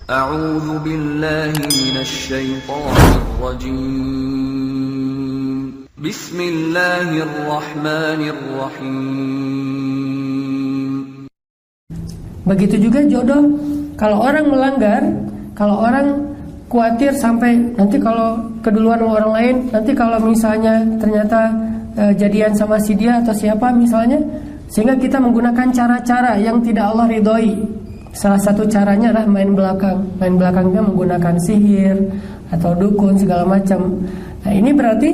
A'udzu billahi minasy syaithanir rajim. Bismillahirrahmanirrahim. Begitu juga jodoh. Kalau orang melanggar, kalau orang khawatir sampai nanti kalau keduluan sama orang lain, nanti kalau misalnya ternyata jadian sama si dia atau siapa misalnya, sehingga kita menggunakan cara-cara yang tidak Allah ridhoi. Salah satu caranya adalah main belakang. Main belakangnya menggunakan sihir atau dukun segala macam. Nah ini berarti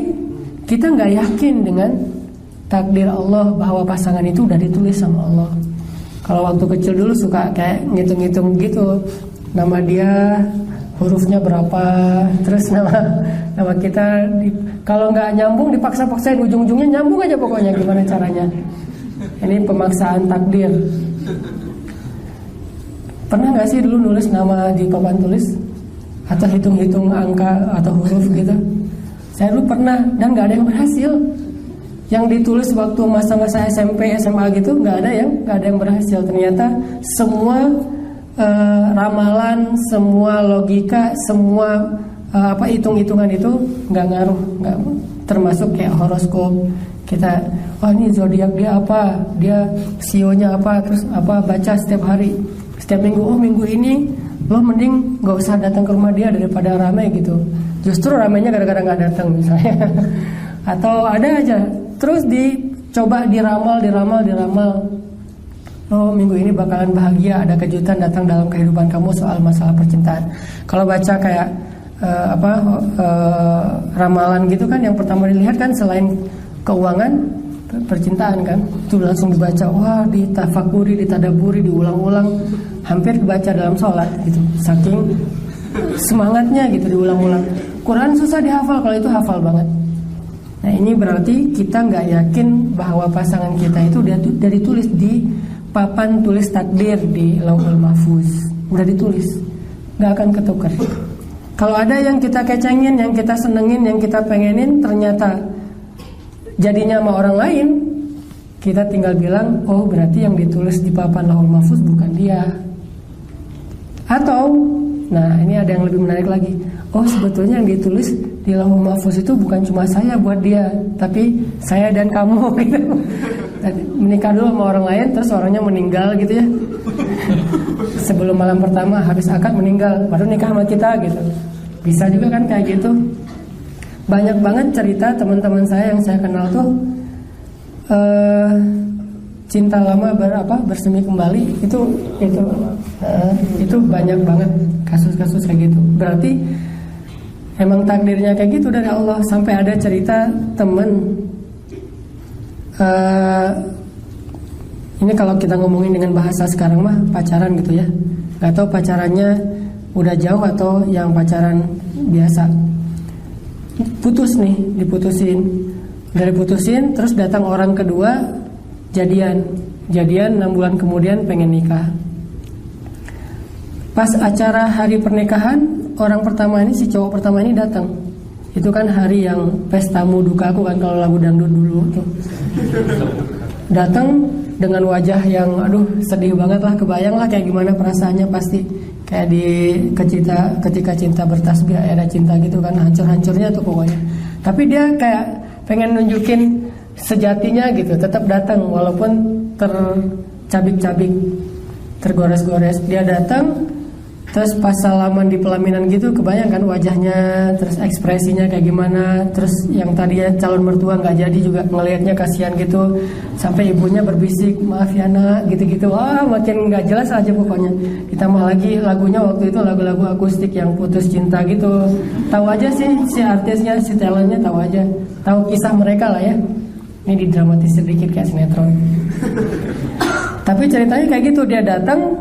kita nggak yakin dengan takdir Allah bahwa pasangan itu udah ditulis sama Allah. Kalau waktu kecil dulu suka kayak ngitung-ngitung gitu, nama dia hurufnya berapa, terus nama kita kalau nggak nyambung dipaksa-paksain, ujung-ujungnya nyambung aja pokoknya, gimana caranya. Ini pemaksaan takdir. Pernah nggak sih dulu nulis nama di papan tulis atau hitung-hitung angka atau huruf gitu? Saya dulu pernah dan nggak ada yang berhasil. Yang ditulis waktu masa-masa SMP, SMA gitu nggak ada yang berhasil. Ternyata semua ramalan, semua logika, semua hitung-hitungan itu nggak ngaruh, nggak termasuk kayak horoskop. Kita, ini zodiak dia apa, dia sionya apa, terus apa baca setiap hari, setiap minggu. Minggu ini lo mending nggak usah datang ke rumah dia daripada ramai gitu. Justru ramainya gara-gara nggak datang misalnya. Atau ada aja. Terus dicoba diramal. Minggu ini bakalan bahagia, ada kejutan datang dalam kehidupan kamu soal masalah percintaan. Kalau baca kayak ramalan gitu kan, yang pertama dilihat kan selain keuangan, percintaan kan. Itu langsung dibaca, ditafakuri, ditadaburi, diulang-ulang, hampir dibaca dalam sholat gitu. Saking semangatnya gitu diulang-ulang. Quran susah dihafal, kalau itu hafal banget. Nah ini berarti kita nggak yakin bahwa pasangan kita itu udah ditulis di papan tulis takdir di Lauhul Mahfuz. Udah ditulis, nggak akan ketukar. Kalau ada yang kita kecengin, yang kita senengin, yang kita pengenin, ternyata jadinya sama orang lain, kita tinggal bilang, berarti yang ditulis di papan Lauhul Mahfuz bukan dia. Atau, nah ini ada yang lebih menarik lagi. Sebetulnya yang ditulis di Lauhul Mahfuz itu bukan cuma saya buat dia, tapi saya dan kamu gitu. Menikah dulu sama orang lain, terus orangnya meninggal gitu ya. Sebelum malam pertama habis akad meninggal, baru nikah sama kita gitu. Bisa juga kan kayak gitu. Banyak banget cerita teman-teman saya yang saya kenal tuh cinta lama bersemi kembali. Itu banyak banget kasus-kasus kayak gitu. Berarti emang takdirnya kayak gitu dari Allah. Sampai ada cerita temen, ini kalau kita ngomongin dengan bahasa sekarang mah pacaran gitu ya. Gak tahu pacarannya udah jauh atau yang pacaran biasa. Diputusin, terus datang orang kedua, jadian 6 bulan kemudian pengen nikah. Pas acara hari pernikahan, orang pertama ini, si cowok pertama ini datang. Itu kan hari yang pestamu dukaku kan kalau lagu dangdut dulu tuh. Datang dengan wajah yang sedih banget lah, kebayang lah kayak gimana perasaannya pasti. Kayak ketika cinta bertasbih, ada cinta gitu kan, hancur-hancurnya tuh pokoknya. Tapi dia kayak pengen nunjukin sejatinya gitu, tetap datang walaupun tercabik-cabik, tergores-gores. Dia datang, terus pas salaman di pelaminan gitu, kebayang kan wajahnya, terus ekspresinya kayak gimana. Terus yang tadinya calon mertua nggak jadi juga ngelihatnya kasihan gitu, sampai ibunya berbisik, maaf ya nak, gitu-gitu. Makin nggak jelas aja pokoknya. Ditambah lagi lagunya waktu itu lagu-lagu akustik yang putus cinta gitu. Tahu aja sih si artisnya, si talentnya, tahu aja, tahu kisah mereka lah ya. Ini didramatisir dikit kayak sinetron. Tapi ceritanya kayak gitu, dia datang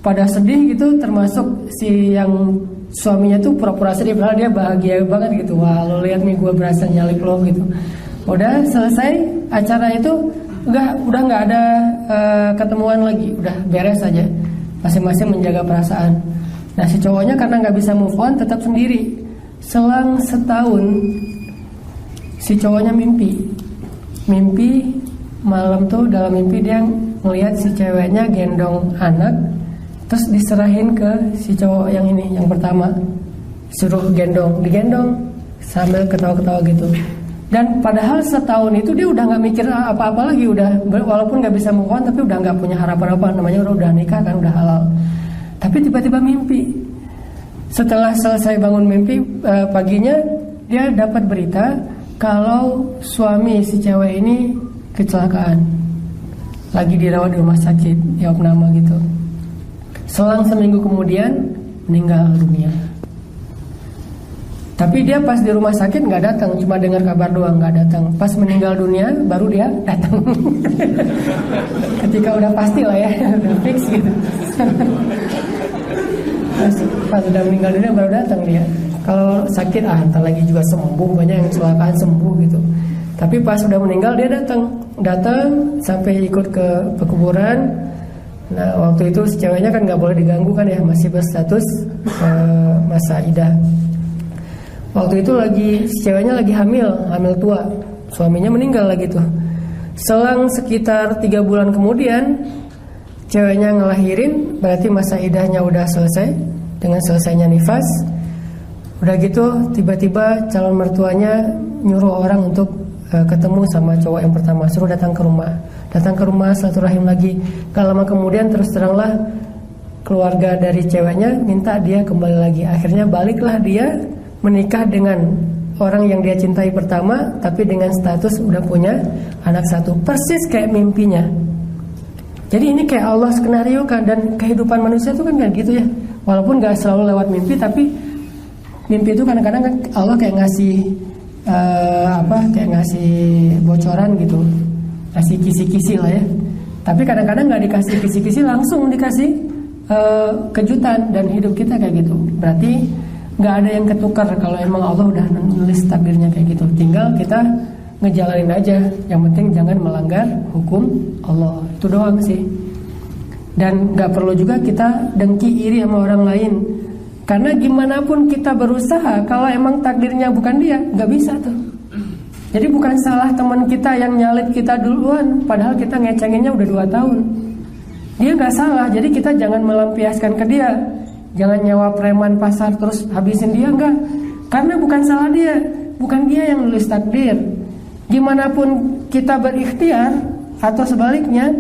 pada sedih gitu, termasuk si yang suaminya tuh pura-pura sedih padahal dia bahagia banget gitu. Wah, lo lihat nih gue berasa nyalip lo gitu. Udah selesai acara itu, udah nggak ada ketemuan lagi, udah beres aja, masing-masing menjaga perasaan. Nah si cowoknya karena nggak bisa move on, tetap sendiri. Selang setahun si cowoknya mimpi malam tuh, dalam mimpi dia ngelihat si ceweknya gendong anak Terus diserahin ke si cowok yang ini, yang pertama, suruh digendong sambil ketawa-ketawa gitu. Dan padahal setahun itu dia udah nggak mikir apa-apa lagi, udah walaupun nggak bisa move on tapi udah nggak punya harapan apa, namanya udah nikah kan, udah halal. Tapi tiba-tiba mimpi. Setelah selesai bangun mimpi, paginya dia dapat berita kalau suami si cewek ini kecelakaan, lagi dirawat di rumah sakit, jawab nama gitu. Selang seminggu kemudian meninggal dunia. Tapi dia pas di rumah sakit nggak datang, cuma dengar kabar doang, nggak datang. Pas meninggal dunia baru dia datang. Ketika udah pasti lah ya, udah fix gitu. Pas udah meninggal dunia baru datang dia. Kalau sakit ntar lagi juga sembuh, banyak yang kecelakaan sembuh gitu. Tapi pas udah meninggal dia datang sampai ikut ke pekuburan. Nah waktu itu si ceweknya kan nggak boleh diganggu kan ya, masih berstatus masa idah. Waktu itu si ceweknya lagi hamil tua, suaminya meninggal lagi tuh. Selang sekitar 3 bulan kemudian ceweknya ngelahirin, berarti masa idahnya udah selesai dengan selesainya nifas. Udah gitu tiba-tiba calon mertuanya nyuruh orang untuk ketemu sama cowok yang pertama, suruh datang ke rumah silaturahim lagi. Gak lama kemudian terus teranglah keluarga dari ceweknya minta dia kembali lagi. Akhirnya baliklah dia menikah dengan orang yang dia cintai pertama, tapi dengan status udah punya anak 1, persis kayak mimpinya. Jadi ini kayak Allah skenario kan, dan kehidupan manusia itu kan kayak gitu ya. Walaupun gak selalu lewat mimpi, tapi mimpi itu kadang-kadang kan Allah kayak ngasih kayak ngasih bocoran gitu, ngasih kisi-kisi lah ya. Tapi kadang-kadang gak dikasih kisi-kisi, langsung dikasih kejutan, dan hidup kita kayak gitu. Berarti nggak ada yang ketukar kalau emang Allah udah nulis takdirnya kayak gitu. Tinggal kita ngejalanin aja. Yang penting jangan melanggar hukum Allah. Itu doang sih. Dan nggak perlu juga kita dengki iri sama orang lain. Karena gimana pun kita berusaha, kalau emang takdirnya bukan dia, nggak bisa tuh. Jadi bukan salah teman kita yang nyalip kita duluan, padahal kita ngecenginnya udah 2 tahun. Dia nggak salah. Jadi kita jangan melampiaskan ke dia. Jangan nyawa preman pasar terus habisin dia, enggak. Karena bukan salah dia, bukan dia yang nulis takdir. Gimana pun kita berikhtiar atau sebaliknya,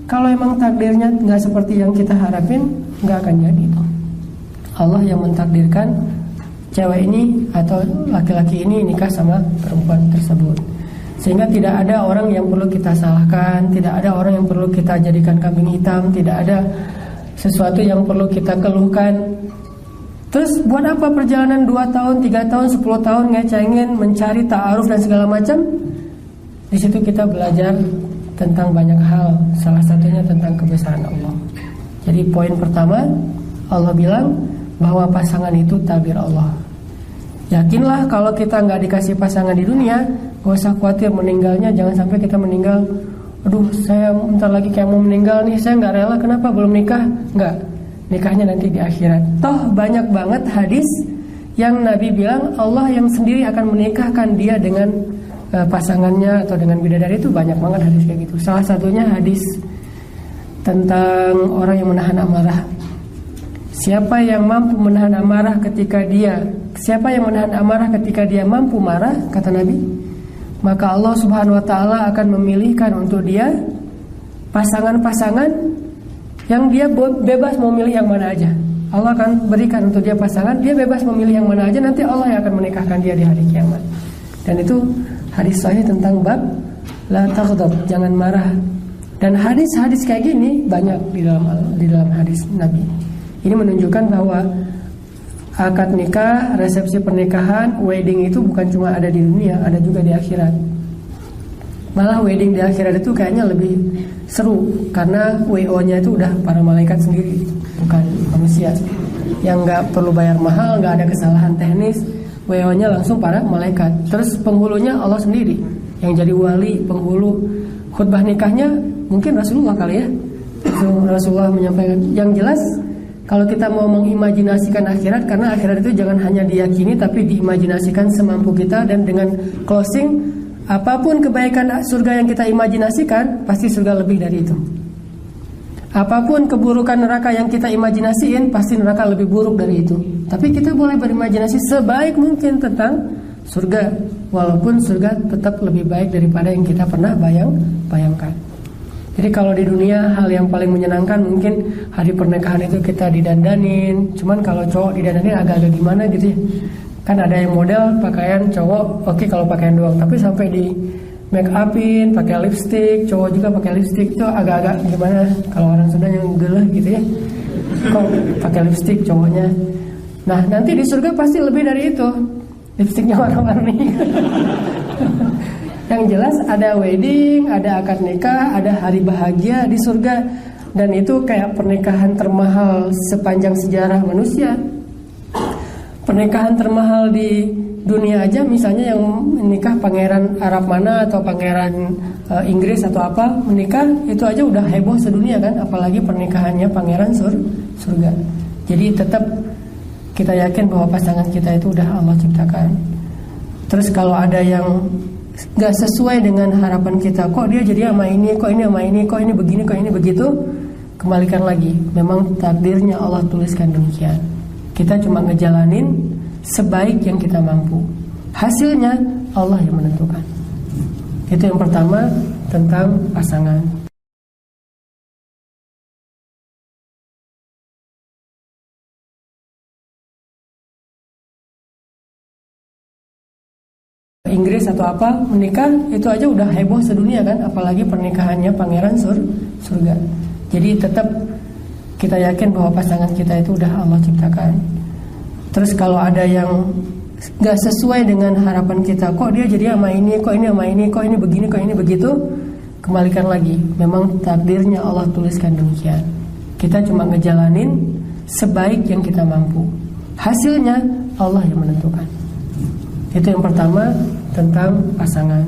kalau emang takdirnya enggak seperti yang kita harapin, enggak akan jadi itu. Allah yang mentakdirkan cewek ini atau laki-laki ini nikah sama perempuan tersebut. Sehingga tidak ada orang yang perlu kita salahkan, tidak ada orang yang perlu kita jadikan kambing hitam, tidak ada sesuatu yang perlu kita keluhkan. Terus buat apa perjalanan 2 tahun, 3 tahun, 10 tahun ngecengin, mencari ta'aruf dan segala macam? Di situ kita belajar tentang banyak hal, salah satunya tentang kebesaran Allah. Jadi poin pertama, Allah bilang bahwa pasangan itu takdir Allah. Yakinlah kalau kita nggak dikasih pasangan di dunia, gak usah khawatir meninggalnya. Jangan sampai kita meninggal, aduh saya bentar lagi kayak mau meninggal nih, saya nggak rela, kenapa belum nikah? Nggak, nikahnya nanti di akhirat. Toh banyak banget hadis yang Nabi bilang Allah yang sendiri akan menikahkan dia dengan pasangannya atau dengan bidadari. Itu banyak banget hadis kayak gitu. Salah satunya hadis tentang orang yang menahan amarah. Siapa yang mampu menahan amarah ketika dia mampu marah, kata Nabi, maka Allah Subhanahu wa taala akan memilihkan untuk dia pasangan-pasangan yang dia bebas mau milih yang mana aja. Allah akan berikan untuk dia pasangan, dia bebas memilih yang mana aja, nanti Allah yang akan menikahkan dia di hari kiamat. Dan itu hadis sahih tentang bab la taghdab, jangan marah. Dan hadis-hadis kayak gini banyak di dalam hadis Nabi. Ini menunjukkan bahwa akad nikah, resepsi pernikahan, wedding itu bukan cuma ada di dunia, ada juga di akhirat. Malah wedding di akhirat itu kayaknya lebih seru, karena WO-nya itu udah para malaikat sendiri, bukan manusia. Yang nggak perlu bayar mahal, nggak ada kesalahan teknis, WO-nya langsung para malaikat. Terus penghulunya Allah sendiri, yang jadi wali, penghulu. Khutbah nikahnya mungkin Rasulullah kali ya. Rasulullah menyampaikan. Yang jelas, kalau kita mau mengimajinasikan akhirat, karena akhirat itu jangan hanya diyakini tapi diimajinasikan semampu kita. Dan dengan closing, apapun kebaikan surga yang kita imajinasikan, pasti surga lebih dari itu. Apapun keburukan neraka yang kita imajinasiin, pasti neraka lebih buruk dari itu. Tapi kita boleh berimajinasi sebaik mungkin tentang surga, walaupun surga tetap lebih baik daripada yang kita pernah bayangkan. Jadi kalau di dunia hal yang paling menyenangkan mungkin hari pernikahan itu kita didandanin. Cuman kalau cowok didandanin agak-agak gimana gitu ya. Kan ada yang model pakaian cowok, oke kalau pakaian doang, tapi sampai di make upin, pakai lipstick, cowok juga pakai lipstick, itu agak-agak gimana kalau orang Sunda yang geleh gitu ya. Kok pakai lipstick cowoknya. Nah, nanti di surga pasti lebih dari itu. Lipstiknya warna-warni. Yang jelas ada wedding, ada akad nikah, ada hari bahagia di surga, dan itu kayak pernikahan termahal sepanjang sejarah manusia. Pernikahan termahal di dunia aja, misalnya yang menikah pangeran Arab mana atau pangeran Inggris atau apa menikah, itu aja udah heboh sedunia kan, apalagi pernikahannya pangeran surga. Jadi tetap kita yakin bahwa pasangan kita itu udah Allah ciptakan. Terus kalau ada yang nggak sesuai dengan harapan kita, kok dia jadi sama ini, kok ini sama ini, kok ini begini, kok ini begitu, kembalikan lagi, memang takdirnya Allah tuliskan demikian. Kita cuma ngejalanin sebaik yang kita mampu. Hasilnya Allah yang menentukan. Itu yang pertama tentang pasangan. Inggris atau apa menikah, itu aja udah heboh sedunia kan, apalagi pernikahannya pangeran surga. Jadi tetap kita yakin bahwa pasangan kita itu udah Allah ciptakan. Terus kalau ada yang nggak sesuai dengan harapan kita, kok dia jadi sama ini, kok ini sama ini, kok ini begini, kok ini begitu, kembalikan lagi, memang takdirnya Allah tuliskan demikian. Kita cuma ngejalanin sebaik yang kita mampu. Hasilnya Allah yang menentukan. Itu yang pertama tentang pasangan.